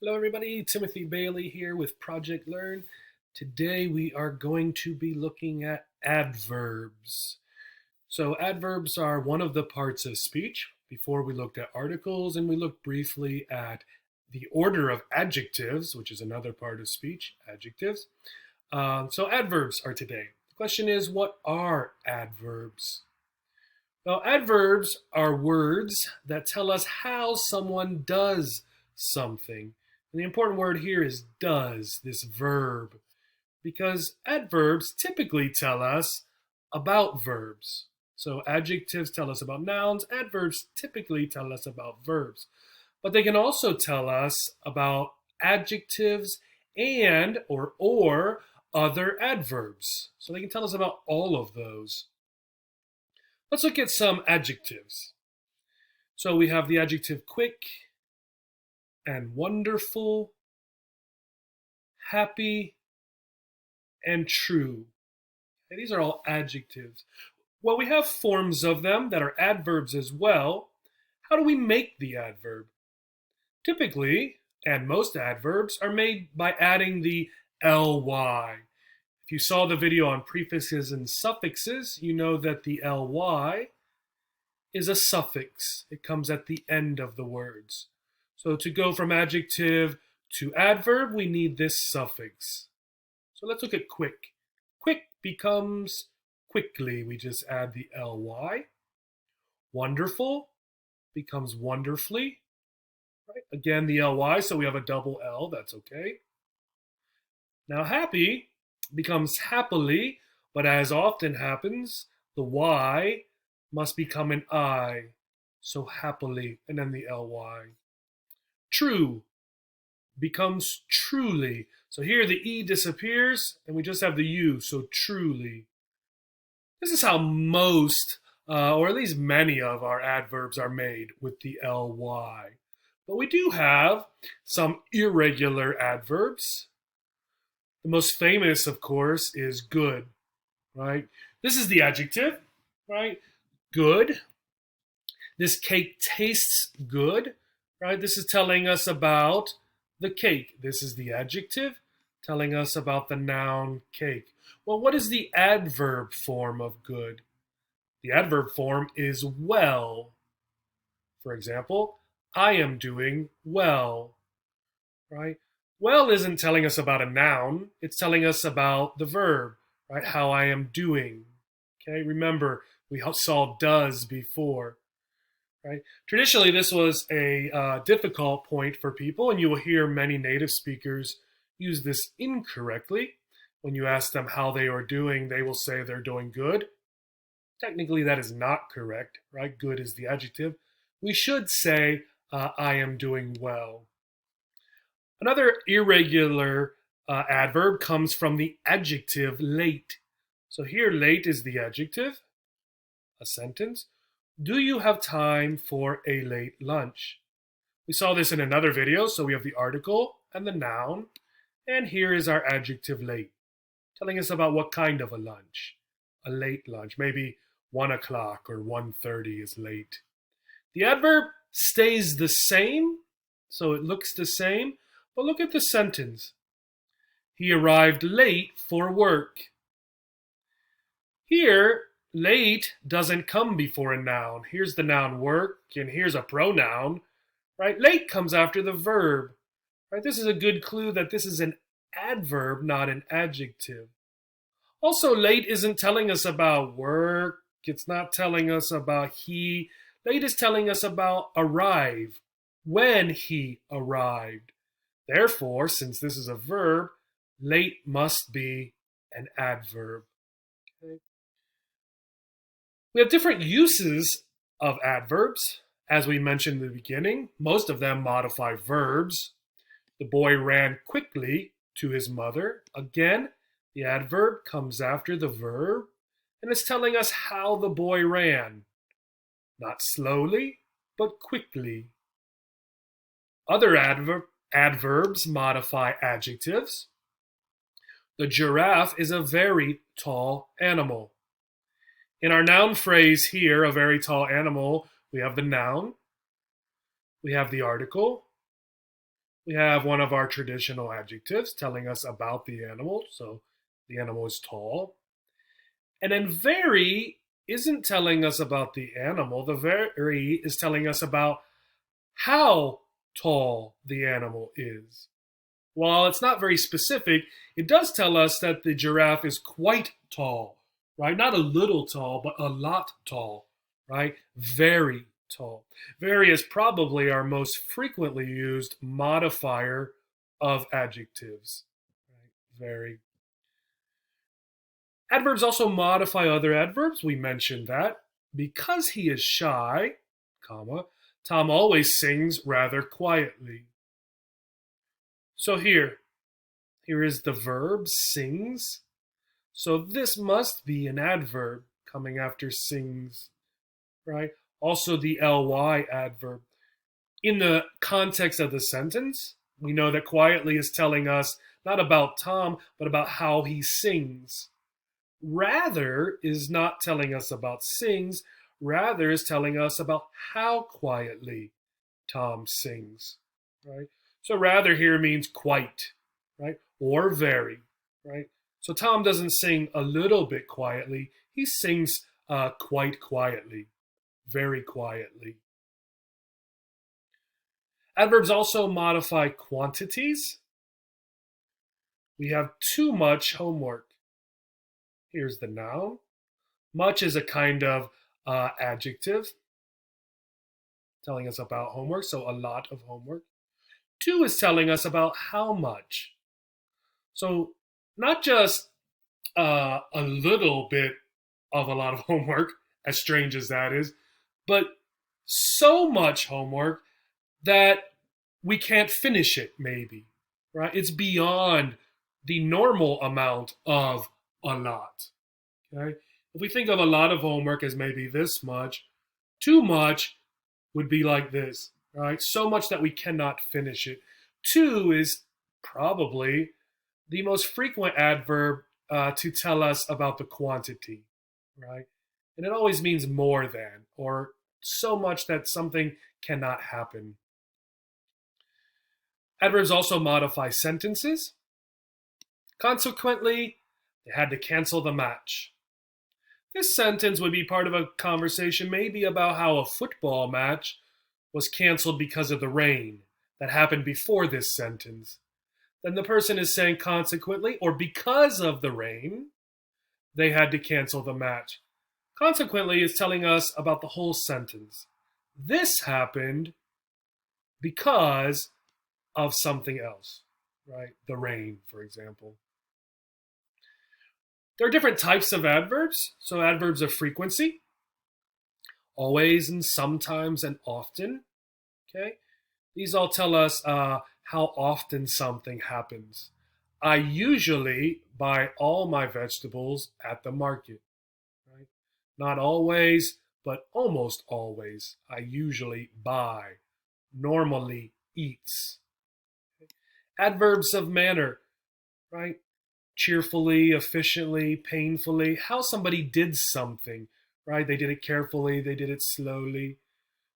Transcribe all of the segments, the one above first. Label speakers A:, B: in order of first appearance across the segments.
A: Hello everybody, Timothy Bailey here with Project Learn. Today we are going to be looking at adverbs. So adverbs are one of the parts of speech. Before we looked at articles and we looked briefly at the order of adjectives, which is another part of speech, adjectives. So adverbs are today. The question is, what are adverbs? Well, adverbs are words that tell us how someone does something. And the important word here is does, this verb, because adverbs typically tell us about verbs. So adjectives tell us about nouns, adverbs typically tell us about verbs. But they can also tell us about adjectives and or other adverbs. So they can tell us about all of those. Let's look at some adjectives. So we have the adjective quick and wonderful, happy, and true. Okay, these are all adjectives. Well, we have forms of them that are adverbs as well. How do we make the adverb? Typically, and most adverbs are made by adding the ly. If you saw the video on prefixes and suffixes, you know that the ly is a suffix. It comes at the end of the words. So to go from adjective to adverb, we need this suffix. So let's look at quick. Quick becomes quickly. We just add the ly. Wonderful becomes wonderfully. Right? Again, the ly, so we have a double L. That's okay. Now happy becomes happily, but as often happens, the y must become an I. So happily, and then the ly. True becomes truly. So here the E disappears, and we just have the U, so truly. This is how most, or at least many of our adverbs are made with the ly. But we do have some irregular adverbs. The most famous, of course, is good, right? This is the adjective, right? Good. This cake tastes good, right? This is telling us about the cake. This is the adjective telling us about the noun cake. Well, what is the adverb form of good? The adverb form is well. For example, I am doing well, right? Well isn't telling us about a noun, it's telling us about the verb, right? How I am doing. Okay, remember, we saw does before. Right? Traditionally, this was a difficult point for people, and you will hear many native speakers use this incorrectly. When you ask them how they are doing, they will say they're doing good. Technically, that is not correct, right? Good is the adjective. We should say, I am doing well. Another irregular adverb comes from the adjective late. So here, late is the adjective, a sentence. Do you have time for a late lunch? We saw this in another video, so we have the article and the noun. And here is our adjective late, telling us about what kind of a lunch. A late lunch, maybe 1 o'clock or 1:30 is late. The adverb stays the same, so it looks the same, but look at the sentence. He arrived late for work. Here, late doesn't come before a noun. Here's the noun work, and here's a pronoun, right? Late comes after the verb, right? This is a good clue that this is an adverb, not an adjective. Also, late isn't telling us about work. It's not telling us about he. Late is telling us about arrive, when he arrived. Therefore, since this is a verb, late must be an adverb. Okay. We have different uses of adverbs. As we mentioned in the beginning, most of them modify verbs. The boy ran quickly to his mother. Again, the adverb comes after the verb, and it's telling us how the boy ran. Not slowly, but quickly. Other adverbs modify adjectives. The giraffe is a very tall animal. In our noun phrase here, a very tall animal, we have the noun, we have the article, We have one of our traditional adjectives telling us about the animal. So the animal is tall. And then very isn't telling us about the animal. The very is telling us about how tall the animal is. While it's not very specific, it does tell us that the giraffe is quite tall, right? Not a little tall, but a lot tall, right? Very tall. Very is probably our most frequently used modifier of adjectives, right? Very. Adverbs also modify other adverbs. We mentioned that. Because he is shy, comma, Tom always sings rather quietly. So here is the verb sings. So this must be an adverb coming after sings, right? Also the ly adverb. In the context of the sentence, we know that quietly is telling us not about Tom, but about how he sings. Rather is not telling us about sings, rather is telling us about how quietly Tom sings, right? So rather here means quite, right? Or very, right? So Tom doesn't sing a little bit quietly, he sings quite quietly, very quietly. Adverbs also modify quantities. We have too much homework. Here's the noun. Much is a kind of adjective telling us about homework, so a lot of homework. Too is telling us about how much. So not just a little bit of a lot of homework, as strange as that is, but so much homework that we can't finish it, maybe, right? It's beyond the normal amount of a lot, okay? If we think of a lot of homework as maybe this much, too much would be like this, right? So much that we cannot finish it. Too is probably the most frequent adverb to tell us about the quantity, right? And it always means more than, or so much that something cannot happen. Adverbs also modify sentences. Consequently, they had to cancel the match. This sentence would be part of a conversation maybe about how a football match was canceled because of the rain that happened before this sentence. Then the person is saying consequently, or because of the rain, they had to cancel the match. Consequently is telling us about the whole sentence. This happened because of something else, right? The rain, for example. There are different types of adverbs. So adverbs of frequency, always and sometimes and often. Okay, these all tell us how often something happens. I usually buy all my vegetables at the market. Right? Not always, but almost always. I usually buy. Normally eats. Adverbs of manner, right? Cheerfully, efficiently, painfully, how somebody did something, right? They did it carefully, they did it slowly.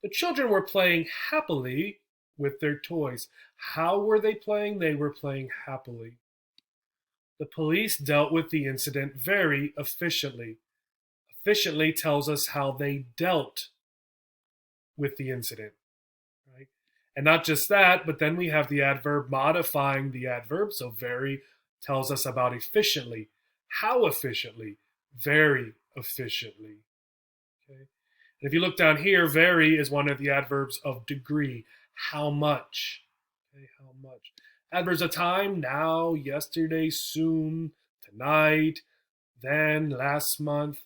A: The children were playing happily with their toys. How were they playing? They were playing happily. The police dealt with the incident very efficiently. Efficiently tells us how they dealt with the incident, right? And not just that, but then we have the adverb modifying the adverb. So very tells us about efficiently. How efficiently? Very efficiently. Okay. And if you look down here, very is one of the adverbs of degree. How much? Okay, how much? Adverbs of time, now, yesterday, soon, tonight, then, last month.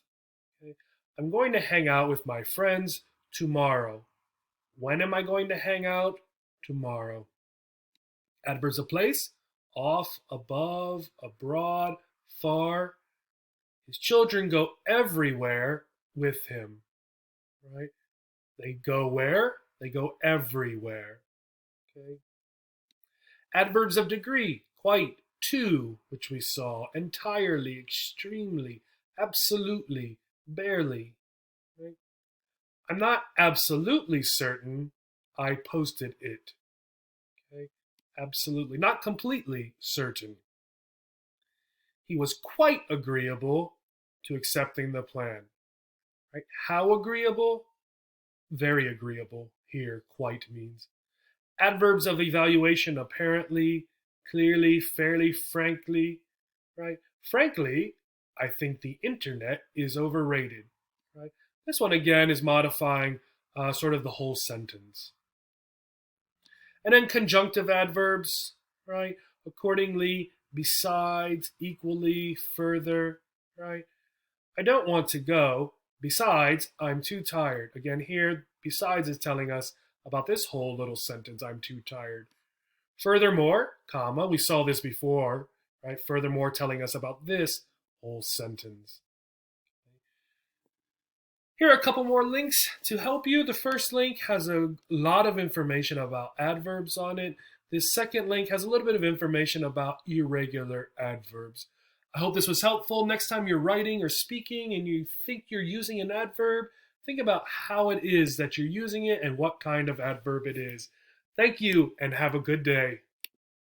A: Okay. I'm going to hang out with my friends tomorrow. When am I going to hang out? Tomorrow. Adverbs of place, off, above, abroad, far. His children go everywhere with him, right? They go where? They go everywhere. Okay. Adverbs of degree, quite, to, which we saw, entirely, extremely, absolutely, barely. Right? I'm not absolutely certain I posted it. Okay. Absolutely. Not completely certain. He was quite agreeable to accepting the plan. Right? How agreeable? Very agreeable. Here, quite means. Adverbs of evaluation: apparently, clearly, fairly, frankly. Right? Frankly, I think the internet is overrated. Right? This one again is modifying sort of the whole sentence. And then conjunctive adverbs, right? Accordingly, besides, equally, further, right? I don't want to go. Besides, I'm too tired. Again, here, besides is telling us about this whole little sentence, I'm too tired. Furthermore, comma, we saw this before, right? Furthermore, telling us about this whole sentence. Here are a couple more links to help you. The first link has a lot of information about adverbs on it. This second link has a little bit of information about irregular adverbs. I hope this was helpful. Next time you're writing or speaking and you think you're using an adverb, think about how it is that you're using it and what kind of adverb it is. Thank you and have a good day.